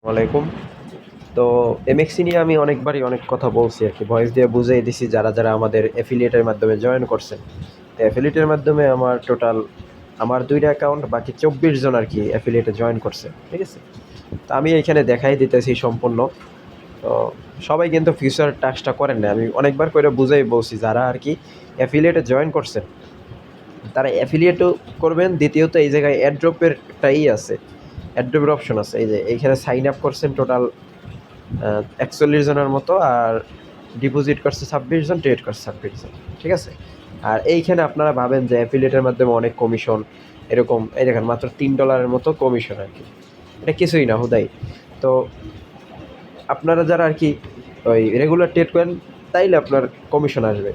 ওয়ালাইকুম। তো এমএক্সি নিয়ে আমি অনেকবারই অনেক কথা বলছি আর কি, ভয়েস দিয়ে বুঝিয়ে দিছি যারা যারা আমাদের অ্যাফিলিয়েটের মাধ্যমে জয়েন করছেন। তো অ্যাফিলিয়েটের মাধ্যমে আমার টোটাল আমার 2টা অ্যাকাউন্ট, বাকি 24 জন আর কি অ্যাফিলিয়েটে জয়েন করছে, ঠিক আছে। তো আমি এইখানে দেখাই দিতেছি সম্পূর্ণ। তো সবাই কিন্তু ফিউচার টাস্কটা করেন না, আমি অনেকবার করে বুঝাই বলছি যারা আর কি অ্যাফিলিয়েটে জয়েন করছেন তারা অ্যাফিলিয়েটও করবেন। দ্বিতীয়ত এই জায়গায় অ্যাড্রপের একটাই আছে, অ্যাড্রপের অপশন আছে। এই যে এইখানে সাইন আপ করছেন টোটাল 41 জনের মতো, আর ডিপোজিট করছে 26 জন, ট্রেড করছে 26 জন, ঠিক আছে। আর এইখানে আপনারা ভাবেন যে অ্যাফিলিয়েটের মাধ্যমে অনেক কমিশন, এরকম এই দেখেন মাত্র $3 মতো কমিশন আর কি, এটা কিছুই না হুদাই। তো আপনারা যারা আর কি ওই রেগুলার ট্রেড করেন তাইলে আপনার কমিশন আসবে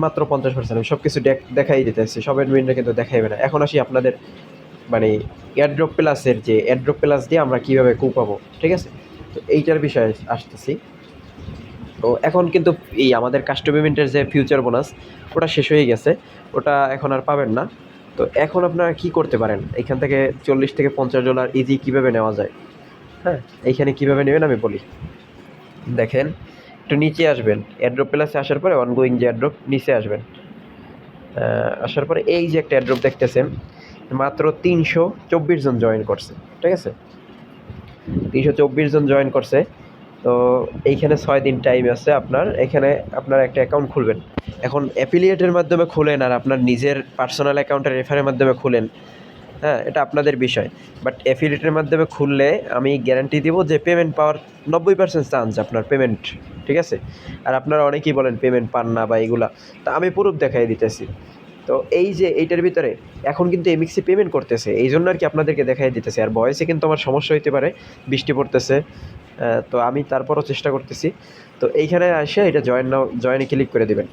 মাত্র 50%। আমি সব কিছু দেখাই দিতেছি, সব অ্যাডমিনরা কিন্তু দেখাইবে না। এখন আসি আপনাদের মানে এয়ারড্রপ প্লাসের, যে এয়ারড্রপ প্লাস দিয়ে আমরা কীভাবে পাবো, ঠিক আছে। তো এইটার বিষয়ে আসতেছি। তো এখন কিন্তু এই আমাদের কাস্টম ইভেন্টের যে ফিউচার বোনাস, ওটা শেষ হয়ে গেছে, ওটা এখন আর পাবেন না। তো এখন আপনারা কি করতে পারেন, এখান থেকে $40 থেকে $50 ইজি কীভাবে নেওয়া যায়। হ্যাঁ, এইখানে কীভাবে নেবেন আমি বলি। দেখেন, একটু নিচে আসবেন, এয়ারড্রপ প্লাসে আসার পরে অনগোয়িং যে এয়ারড্রপ, নিচে আসবেন। আসার পরে এই যে একটা এয়ারড্রপ দেখতেছেন, মাত্র 324 জন জয়েন করছে, ঠিক আছে। 324 জন জয়েন করছে। তো এইখানে 6 দিন টাইম আছে আপনার। এখানে আপনার একটা অ্যাকাউন্ট খুলবেন। এখন অ্যাফিলিয়েটের মাধ্যমে খুলেন আর আপনার নিজের পার্সোনাল অ্যাকাউন্টের রেফারের মাধ্যমে খুলেন, হ্যাঁ, এটা আপনাদের বিষয়। বাট অ্যাফিলিয়েটের মাধ্যমে খুললে আমি গ্যারান্টি দিব যে পেমেন্ট পাওয়ার 90% চান্স আপনার পেমেন্ট, ঠিক আছে। আর আপনারা অনেকেই বলেন পেমেন্ট পান না বা এগুলা, তা আমি প্রুফ দেখাই দিতেছি। তো এই যে এইটার ভিতরে এখন কিন্তু এমএক্সি পেমেন্ট করতেছে, এই জন্য আর কি আপনাদেরকে দেখাই দিতেছে। আর ভয়েসে কিন্তু আমার সমস্যা হইতে পারে, বৃষ্টি পড়তেছে, তো আমি তারপরও চেষ্টা করতেছি। তো এইখানে এসে এটা জয়েনে ক্লিক করে দেবেন।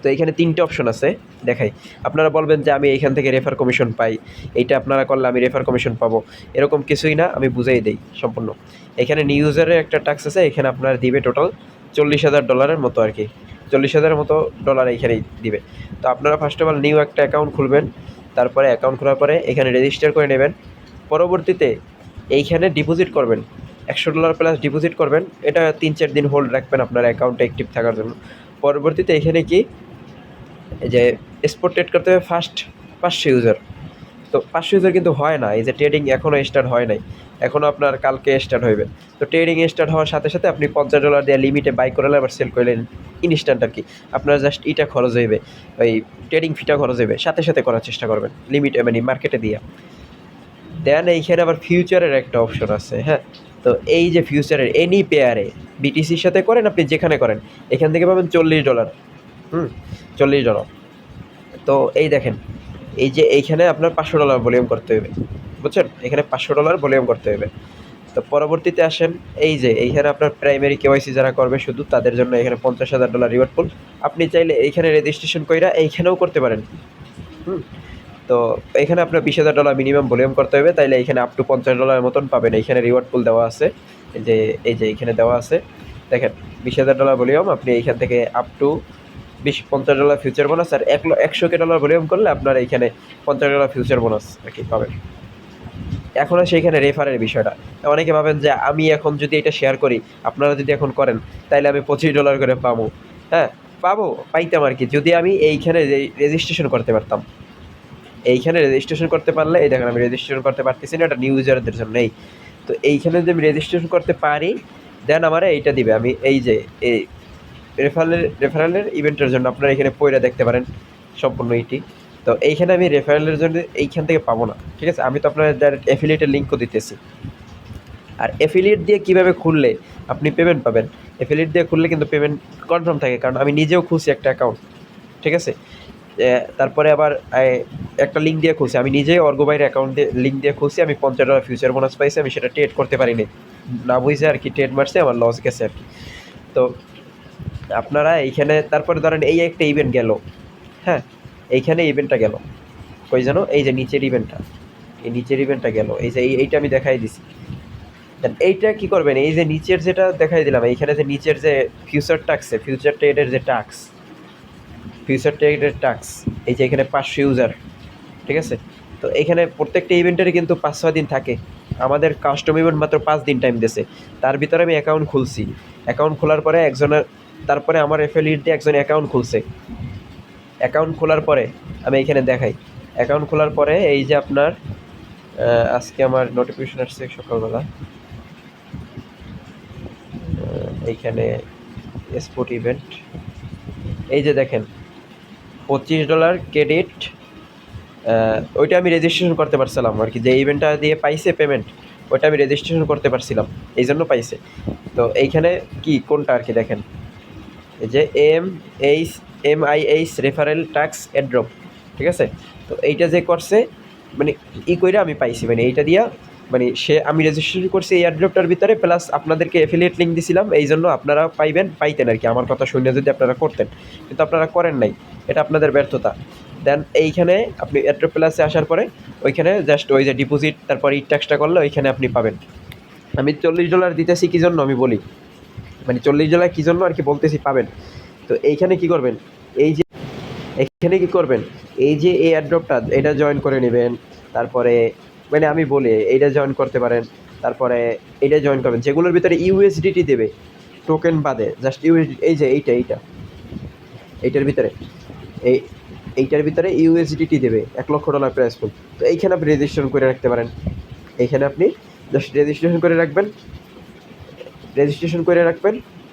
তো এইখানে 3টে অপশন আছে, দেখাই। আপনারা বলবেন যে আমি এইখান থেকে রেফার কমিশন পাই, এইটা আপনারা করলে আমি রেফার কমিশন পাবো, এরকম কিছুই না, আমি বুঝাই দেই সম্পূর্ণ। এখানে নিউ ইউজারের একটা ট্যাক্স আছে, এখানে আপনার দিবে টোটাল $40,000 মতো আর কি, 40,000 মতো ডলার এইখানেই দিবে। তো আপনারা ফার্স্ট অফ অল নিউ একটা অ্যাকাউন্ট খুলবেন। তারপরে অ্যাকাউন্ট খোলার পরে এখানে রেজিস্টার করে নেবেন। পরবর্তীতে এইখানে ডিপোজিট করবেন, $100 প্লাস ডিপোজিট করবেন। এটা 3-4 দিন হোল্ড রাখবেন আপনার অ্যাকাউন্টে অ্যাক্টিভ থাকার জন্য। পরবর্তীতে এখানে কি এই যে স্পট ট্রেড করতে হবে ফার্স্ট 500 ইউজার। তো 500 ইউজার কিন্তু হয় না, এই যে ট্রেডিং এখনও স্টার্ট হয় নাই, এখনও আপনার কালকে স্টার্ট হইবে। তো ট্রেডিং স্টার্ট হওয়ার সাথে সাথে আপনি $50 দিয়ে লিমিটে বাই করলে আবার সেল করলেন ইনস্ট্যান্ট আর কি। আপনার জাস্ট ইটা খরচ হইবে, ওই ট্রেডিং ফিটা খরচ হইবে, সাথে সাথে করার চেষ্টা করবেন লিমিটে, মানে মার্কেটে দিয়ে। দেন এইখানে আবার ফিউচারের একটা অপশন আছে, হ্যাঁ। তো এই যে ফিউচারের এনি পেয়ারে বিটিসির সাথে করেন, আপনি যেখানে করেন, এখান থেকে পাবেন $40। $40। তো এই দেখেন, এই যে এইখানে আপনার $500 ভলিউম করতে হবে, বুঝছেন, এখানে $500 ভলিউম করতে হবে। তো পরবর্তীতে আসেন, এই যে এইখানে আপনার প্রাইমারি কেওয়াইসি যারা করবে শুধু তাদের জন্য এখানে $50,000 রিওয়ার্ড পুল। আপনি চাইলে এইখানে রেজিস্ট্রেশন কইরা এইখানেও করতে পারেন। তো এখানে আপনার $20,000 মিনিমাম ভলিউম করতে হবে, তাইলে এখানে আপ টু $50 মতন পাবেন। এইখানে রিওয়ার্ড পুল দেওয়া আছে, এই যে এইখানে দেওয়া আছে, দেখেন $20,000 ভলিউম, আপনি এইখান থেকে আপ টু $50 ফিউচার বোনাস, আর $100,000 ভলিউম করলে আপনার এইখানে $50 ফিউচার বোনাস আর কি পাবেন। এখন আসে এইখানে রেফারের বিষয়টা। অনেকে ভাবেন যে আমি এখন যদি এটা শেয়ার করি, আপনারা যদি এখন করেন, তাইলে আমি $25 করে পাবো। হ্যাঁ, পাইতাম আর কি, যদি আমি এইখানে রেজিস্ট্রেশন করতে পারতাম। এইখানে রেজিস্ট্রেশন করতে পারলে, এই দেখেন আমি রেজিস্ট্রেশন করতে পারতেছি না, এটা নিউ ইউজারদের জন্যই। তো এইখানে যদি আমি রেজিস্ট্রেশন করতে পারি, দেন আমার এইটা দিবে। আমি এই যে এই রেফারেলের ইভেন্টের জন্য আপনারা এখানে পয়রা দেখতে পারেন সম্পূর্ণ এইটি। তো এইখানে আমি রেফারেলের জন্য এইখান থেকে পাবো না, ঠিক আছে। আমি তো আপনার ডাইরেক্ট অ্যাফিলিয়েটের লিঙ্কও দিতেছি। আর অ্যাফিলিয়েট দিয়ে কীভাবে খুললে আপনি পেমেন্ট পাবেন, অ্যাফিলিয়েট দিয়ে খুললে কিন্তু পেমেন্ট কনফার্ম থাকে, কারণ আমি নিজেও খুলছি একটা অ্যাকাউন্ট, ঠিক আছে। তারপরে আবার একটা লিঙ্ক দিয়ে খুলছি, আমি নিজেই অর্গ ভাইয়ের অ্যাকাউন্ট দিয়ে লিঙ্ক দিয়ে খুলছি। আমি $50 ফিউচার বোনাস পাইছি, আমি সেটা ট্রেড করতে পারিনি, না বুঝে আর কি ট্রেড মারছে, আমার লস গেছে আর কি। তো আপনারা এইখানে তারপরে ধরেন এই একটা ইভেন্ট গেল, হ্যাঁ, এইখানে ইভেন্টটা গেল কই জানো, এই যে নিচের ইভেন্টটা, এই নিচের ইভেন্টটা গেল, এই যে এইটা আমি দেখাই দিছি। দেন এইটা কী করবেন, এই যে নিচের যেটা দেখাই দিলাম, এইখানে যে নিচের যে ফিউচার ট্রেডের যে ফিউচার ট্রেডের টাস্ক, এই যে এখানে 500 ইউজার, ঠিক আছে। তো এখানে প্রত্যেকটা ইভেন্টেরই কিন্তু 5-6 দিন থাকে। আমাদের কাস্টম ইভেন্ট মাত্র 5 দিন টাইম দিয়েছে, তার ভিতরে আমি অ্যাকাউন্ট খুলছি। অ্যাকাউন্ট খোলার পরে একজনের, তারপরে আমার অ্যাফিলিয়েট দিয়ে একজন অ্যাকাউন্ট খুলছে। অ্যাকাউন্ট খোলার পরে আমি এখানে দেখাই, অ্যাকাউন্ট খোলার পরে এই যে আপনার আজকে আমার নোটিফিকেশন আসছে সকালবেলা, এইখানে স্পোর্ট ইভেন্ট, এই যে দেখেন $25 ক্রেডিট, ওইটা আমি রেজিস্ট্রেশন করতে পারছিলাম আর কি, যে ইভেন্টটা দিয়ে পাইছে পেমেন্ট, ওইটা আমি রেজিস্ট্রেশন করতে পারছিলাম, এই জন্য পাইছে। তো এইখানে কি কোনটা আর কি দেখেন, এই যে MIH রেফারেল ট্যাক্স এড্রপ, ঠিক আছে। তো এইটা যে করছে মানে কইরা আমি পাইছি, মানে এইটা দিয়া মানে আমি রেজিস্ট্রেশন করছি এই অ্যাড্রপটার ভিতরে, প্লাস আপনাদেরকে অ্যাফিলিয়েট লিঙ্ক দিছিলাম, এই জন্য আপনারা পাইতেন আর কি, আমার কথা শুনে যদি আপনারা করতেন, কিন্তু আপনারা করেন নাই, এটা আপনাদের ব্যর্থতা। দেন এইখানে আপনি অ্যাড্রপ প্লাসে আসার পরে ওইখানে জাস্ট ওই যে ডিপোজিট তারপর ই ট্যাক্সটা করলে ওইখানে আপনি পাবেন। আমি $40 দিতেছি কী জন্য আমি বলি, মানে $40 কী জন্য আর কি বলতেছি পাবেন। তো এইখানে কি করবেন, এই যে এখানে কি করবেন, এই যে এই অ্যাড্রপটা এটা জয়েন করে নেবেন, তারপরে মানে আমি বলি এইটা জয়েন করতে পারেন, তারপরে এটা জয়েন করবেন, যেগুলোর ভিতরে ইউএসডিটি দেবে টোকেন বাদে, জাস্ট ইউএসডি, এই যে এইটার ভিতরে এইটার ভিতরে ইউএসডিটি দেবে $1,00,000 প্রাইস ফুল। তো এইখানে আপনি রেজিস্ট্রেশন করে রাখতে পারেন, এইখানে আপনি জাস্ট রেজিস্ট্রেশন করে রাখবেন,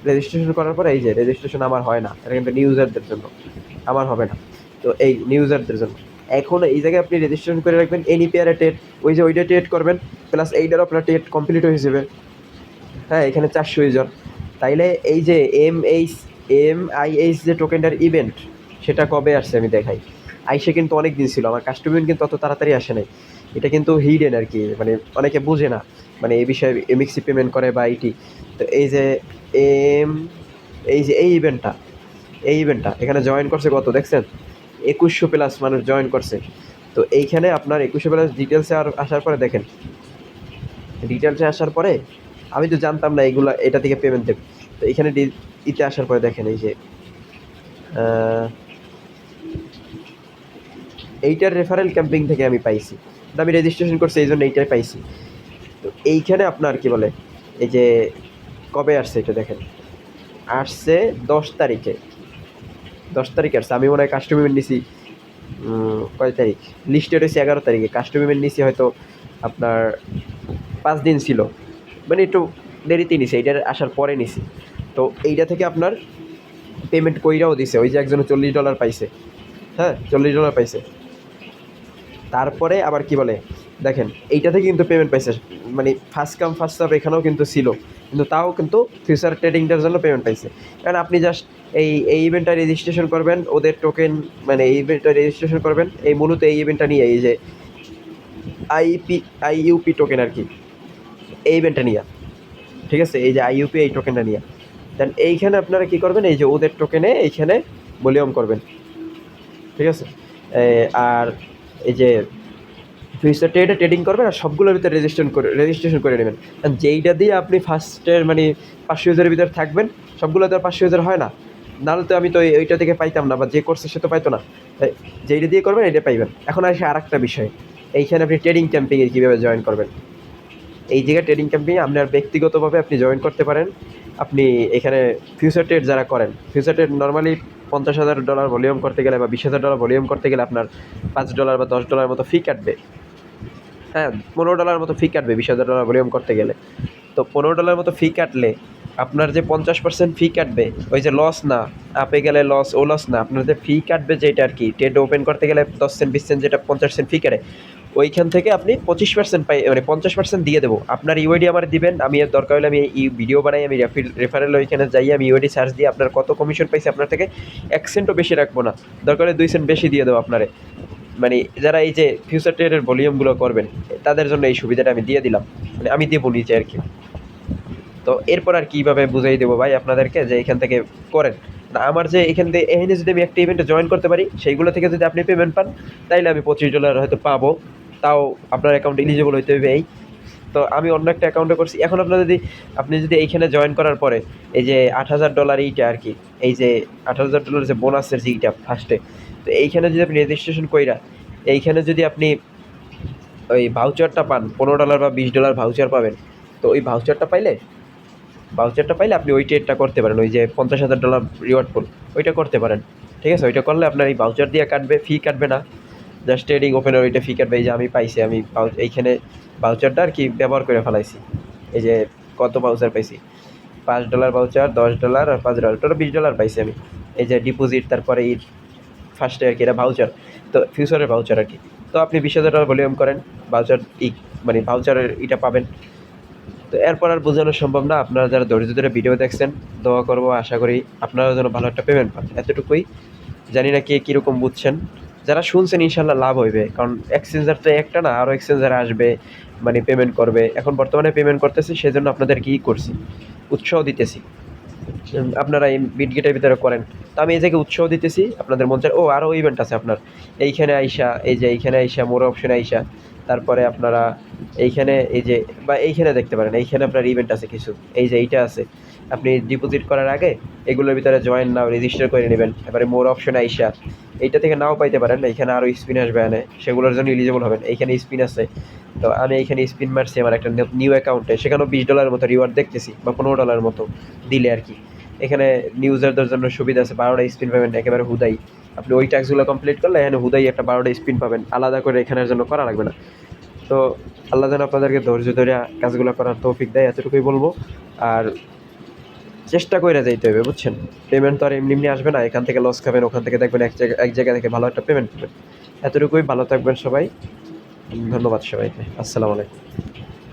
রেজিস্ট্রেশন করার পরে এই যে রেজিস্ট্রেশন আমার হয় না, এটা কিন্তু নিউ ইউজারদের জন্য, আমার হবে না। তো এই নিউ ইউজারদের জন্য এখন এই জায়গায় আপনি রেজিস্ট্রেশন করে রাখবেন এনি পেয়ারে টেট, ওই যে ওইটা টেট করবেন, প্লাস এইটার আপনার টেট কমপ্লিট হয়ে যাবে। হ্যাঁ, এখানে 400 ইউজার, তাইলে এই যে MIH যে টোকেনটার ইভেন্ট, সেটা কবে আসছে আমি দেখাই। আইসে কিন্তু অনেক দিন ছিল, আমার কাস্টমার কিন্তু অত তাড়াতাড়ি আসে নাই, এটা কিন্তু হিডেন আর কি, মানে অনেকে বুঝে না মানে এই বিষয়ে, এমএক্সি পেমেন্ট করে বা আইটি। তো এই যে এম এই যে এই ইভেন্টটা এখানে জয়েন করছে কত দেখছেন, 2100 প্লাস মানুষ জয়েন করছে। তো এইখানে আপনার 2100 প্লাস ডিটেলসে আসার পরে দেখেন, ডিটেলসে আসার পরে আমি তো জানতাম না এইগুলো এটা থেকে পেমেন্ট দেবে। তো এখানে ইতে আসার পরে দেখেন এই যে এইটার রেফারেল ক্যাম্পিং থেকে আমি পাইছি, আমি রেজিস্ট্রেশন করছি এই জন্য এইটাই পাইছি। তো এইখানে আপনার কি বলে, এই যে কবে আসছে এটা দেখেন, আসছে 10 তারিখে, 10 তারিখে আসছে। আমি মনে হয় কাস্টম পেমেন্ট নিছি কয় তারিখ, লিস্টেড হয়েছে 11 তারিখে, কাস্টম পেমেন্ট নিছি হয়তো আপনার 5 দিন ছিল, মানে একটু দেরিতে নিছি, এইটার আসার পরে নিছি। তো এইটা থেকে আপনার পেমেন্ট কইরাও দিছে, ওই যে একজনে $40 পাইছে, হ্যাঁ $40 পাইছে। তারপরে আবার কি বলে দেখেন, এইটা থেকে কিন্তু পেমেন্ট পাইছে, মানে ফার্স্ট কাম ফার্স্ট সার্ভ এখানেও কিন্তু ছিল, কিন্তু তাও কিন্তু ফিউচার ট্রেডিংটার জন্য পেমেন্ট পাইছে। কারণ আপনি জাস্ট এই ইভেন্টটা রেজিস্ট্রেশন করবেন, ওদের টোকেন মানে এই ইভেন্টটা রেজিস্ট্রেশন করবেন, এই মূলত এই ইভেন্টটা নিয়ে, এই যে IUP টোকেন আর কি, এই ইভেন্টটা নিয়ে, ঠিক আছে, এই যে IUP এই টোকেনটা নিয়ে। দেন এইখানে আপনারা কী করবেন, এই যে ওদের টোকেনে এইখানে ভলিউম করবেন, ঠিক আছে। আর এই যে ফিউচার ট্রেডে ট্রেডিং করবেন, আর সবগুলোর ভিতরে রেজিস্ট্রেশন করে নেবেন। কারণ যেইটা দিয়ে আপনি ফার্স্টের মানে 500 ইউজারের ভিতরে থাকবেন, সবগুলো তো আর 500 ইউজার হয় না, নাহলে তো আমি তো এইটা থেকে পাইতাম না, বা যে করছে সে তো পাইতো না। যেইটা দিয়ে করবেন এটা পাইবেন। এখন আসে আর একটা বিষয়, এইখানে আপনি ট্রেডিং ক্যাম্পিংয়ে কীভাবে জয়েন করবেন। এই জায়গায় ট্রেডিং ক্যাম্পিংয়ে আপনার ব্যক্তিগতভাবে আপনি জয়েন করতে পারেন। আপনি এখানে ফিউচার ট্রেড যারা করেন, ফিউচার ট্রেড নর্মালি $50,000 ভলিউম করতে গেলে বা $20,000 ভলিউম করতে গেলে আপনার $5 বা $10 মতো ফি কাটবে। হ্যাঁ, $15 মতো ফি কাটবে $20,000 ভলিউম করতে গেলে। তো $15 মতো ফি কাটলে আপনার যে 50% ফি কাটবে, ওই যে লস না, আপে গেলে লস, ও লস না, আপনার যে ফি কাটবে যেটা আর কি, ট্রেড ওপেন করতে গেলে 10 সেন্ট 20 সেন্ট যেটা 50 সেন্ট ফি কাটে, ওইখান থেকে আপনি 25% পাই, মানে 50% দিয়ে দেবো। আপনার ইউআইডি আমার দিবেন, আমি এর দরকার হলে আমি এই ভিডিও বানাই, আমি রেফারেল ওইখানে যাই, আমি ইউআইডি সার্চ দিয়ে আপনার কত কমিশন পাইছে আপনার থেকে 1 সেন্টও বেশি রাখবো না, দরকার হলে 2 সেন্ট বেশি দিয়ে দেবো আপনারে। মানে যারা এই যে ফিউচার ট্রেডের ভলিউমগুলো করবেন তাদের জন্য এই সুবিধাটা আমি দিয়ে দিলাম, মানে আমি দেবো নিচে আর কি। তো এরপর আর কীভাবে বুঝাই দেবো ভাই আপনাদেরকে যে এখান থেকে করেন না, আমার যে এখান থেকে এখানে যদি আমি একটা ইভেন্টে জয়েন করতে পারি, সেইগুলো থেকে যদি আপনি পেমেন্ট পান, তাইলে আমি $25 হয়তো পাবো, তাও আপনার অ্যাকাউন্ট এলিজিবল হইতে হবে এই। তো আমি অন্য একটা অ্যাকাউন্টে করছি। এখন আপনি যদি এইখানে জয়েন করার পরে এই যে $8,000 এইটা আর কি, এই যে $8,000 যে বোনাসের যে এইটা ফার্স্টে, তো এইখানে যদি আপনি রেজিস্ট্রেশন কইরা এইখানে যদি আপনি ওই ভাউচারটা পান, $15 বা $20 ভাউচার পাবেন। তো ওই ভাউচারটা পাইলে আপনি ওই ট্রেডটা করতে পারেন, ওই যে $50,000 রিওয়ার্ড পুল, ওইটা করতে পারেন। ঠিক আছে? ওইটা করলে আপনার এই ভাউচার দিয়ে কাটবে, ফি কাটবে না। জাস্ট ট্রেডিং ওপেনের ওইটা ফি কাটবে। এই যে আমি পাইছি, আমি এইখানে ভাউচারটা আর কি ব্যবহার করে ফেলাইছি। এই যে কত ভাউচার পাইছি, $5 ভাউচার, $10 আর $5, টোটাল $20 পাইছি আমি। এই যে ডিপোজিট, তারপরে ফার্স্টে আর কি এটা ভাউচার, তো ফিউচারের ভাউচার আর কি। তো আপনি $20,000 ভলিউম করেন, ভাউচার মানে ভাউচারের এটা পাবেন। তো এরপর আর বোঝানো সম্ভব না। আপনারা যারা ধৈর্য ধরে ভিডিও দেখছেন, দোয়া করবো, আশা করি আপনারাও যেন ভালো একটা পেমেন্ট পান, এতটুকুই। জানি না কে কীরকম বুঝছেন। যারা শুনছেন ইনশাল্লাহ লাভ হইবে, কারণ এক্সচেঞ্জার তো একটা না, আরও এক্সচেঞ্জার আসবে, মানে পেমেন্ট করবে। এখন বর্তমানে পেমেন্ট করতেছি, সেজন্য আপনাদের কি করছি, উৎসাহ দিতেছি। আপনারা এই বিটগেটের ভিতরে করেন। তো আমি এই জায়গায় উৎসাহ দিতেছি, আপনাদের মন চায়। ও আরও ইভেন্ট আছে আপনার এইখানে আইসা, এই যে এইখানে আইসা মোর অপশনে আইসা, তারপরে আপনারা এইখানে এই যে বা এইখানে দেখতে পারেন, এইখানে আপনার ইভেন্ট আছে কিছু। এই যে এইটা আছে, আপনি ডিপোজিট করার আগে এগুলোর ভিতরে জয়েন নাও রেজিস্টার করে নেবেন। এবারে মোর অপশনে আইসা এইটা থেকে নাও পাইতে পারেন, এইখানে আরও স্পিন আসবে, এনে সেগুলোর জন্য এলিজিবল হবেন। এইখানে স্পিন আছে, তো আমি এইখানে স্পিন মারছি আমার একটা নিউ অ্যাকাউন্টে, সেখানেও $20 মতো রিওয়ার্ড দেখতেছি, বা $15 মতো দিলে আর কি। এখানে নিউজারদের জন্য সুবিধা আছে, 12টা স্পিন পাবেন একেবারে হুদাই। আপনি ওই টাস্কগুলো কমপ্লিট করলে এখানে হুদাই একটা 12টা স্পিন পাবেন, আলাদা করে এখানের জন্য করা লাগবে না। তো আল্লাহ যেন আপনাদেরকে ধৈর্য ধরে কাজগুলো করার তৌফিক দেয়, এতটুকুই বলবো। আর চেষ্টা করে যাইতে হবে, বুঝছেন? পেমেন্ট তো আর এমনি এমনি আসবে না, এখান থেকে লস খাবেন, ওখান থেকে দেখবেন এক জায়গা থেকে ভালো একটা পেমেন্ট পাবেন। এতটুকুই, ভালো থাকবেন সবাই। ধন্যবাদ সবাইকে। আসসালামু আলাইকুম।